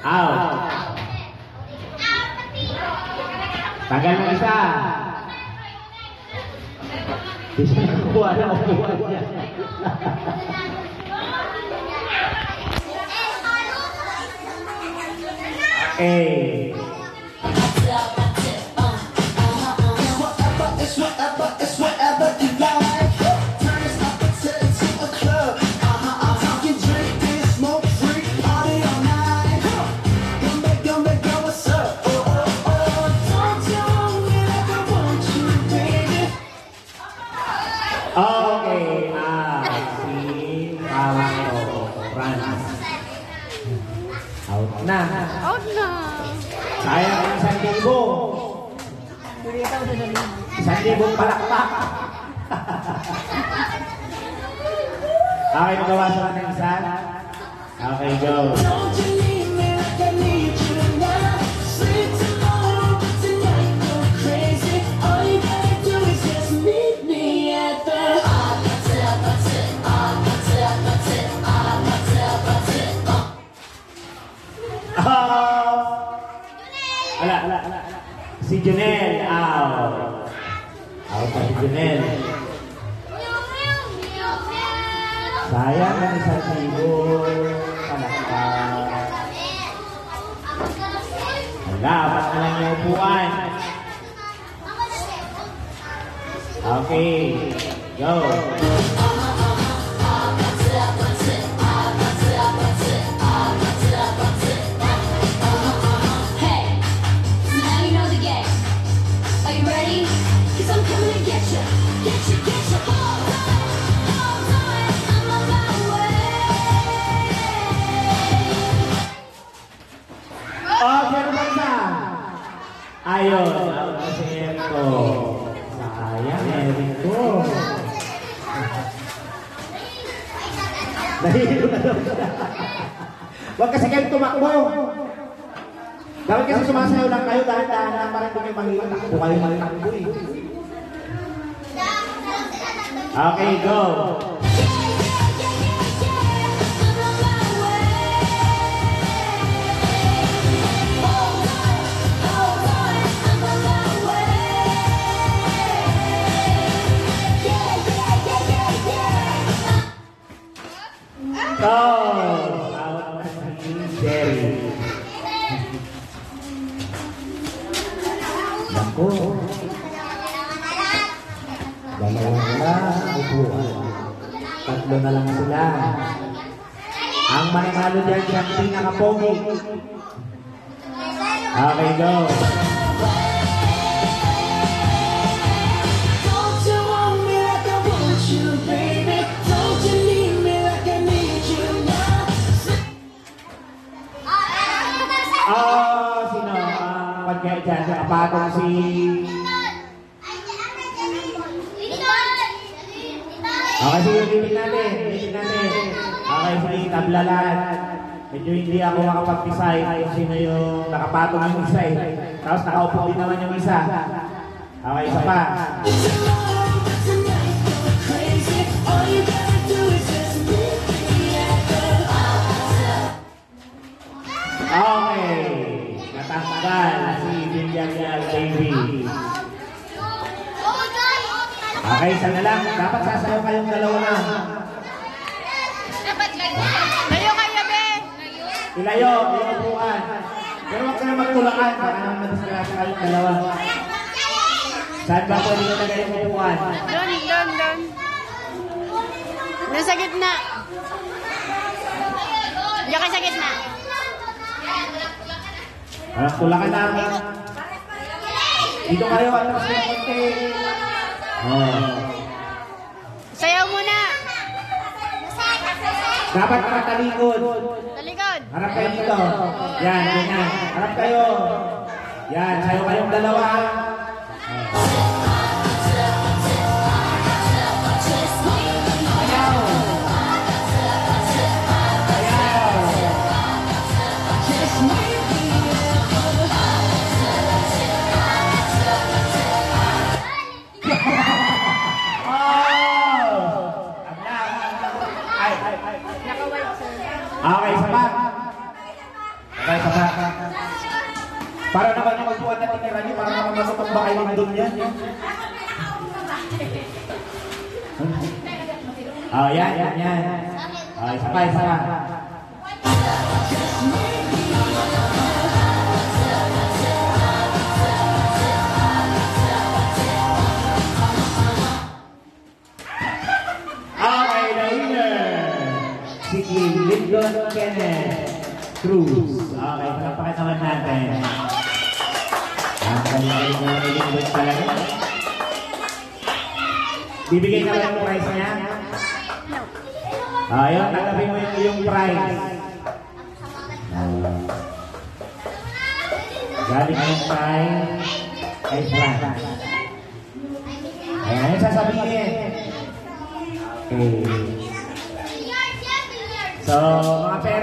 Out. Tagal ng isa. Di siya nakukuha na upuan niya. Okay. Okay, si Pawato Franz. Out na. Out na. Sayang ang 1,000. 1,000 palakpak. Okay, magawasan ka ng isa. Okay, go. Ala. Si Junel, out. Out si Junel. Sayang ang 1,000. Palakpak. Wala, ba't na lang yung upuan? Okay, go. Ayun, kasi ito. Sayang, ito. Nahihilo na daw siya. Huwag kasi kayo tumakbo. Dapat kasi sumasayaw lang kayo, dahan-dahan lang para hindi kayo mahilo. Takbo kayo matakbo eh. Okay, go. Out si Jerry. Naku. Dalawa na upuan. Tatlo na lang sila. Ang mananalo dyan siyang pinaka-pogi. Okay, go. Sino? Pagkaya dyan, nakapatong si... Okay, sige, limit natin. Okay, sige, tablalan. Medyo hindi ako makapag-decide kung sino yung nakapatong yung isa eh. Tapos nakaupo din naman yung isa. Okay, isa pa. Okay, natanggal si Villarreal Baby. Okay, isa na lang. Dapat sasayaw kayong dalawa na. Layo kayo, be! Ilayo, yung upuan. Pero huwag kayo magtulakan. Baka naman madisgrasya kayong dalawa. Saan ba pwede nyo lagay yung upuan? Doon. Doon sa gitna. Diyan kayo sa gitna. Tulakan namin. Dito kayo, atras kayo konti. Sayaw muna. Dapat nakatalikod. Talikod. Harap kayo dito. Yan, ganyan. Harap kayo. Yan, sayo kayong dalawa. Okay, isa pa. Okay, isa pa. tumamba kayo doon yan. Oh, yan. Oh, isa pa. Okay, the winner. Si Lyndon Kenneth Cruz. Okay, palapakan naman natin. Ang galing na Lyndon talaga. Bibigay na ba yung prize niya? Ayun, tanggapin mo yung prize. Galing yung kay Frank. Ayan, yung sasabihin. Okay. So, mga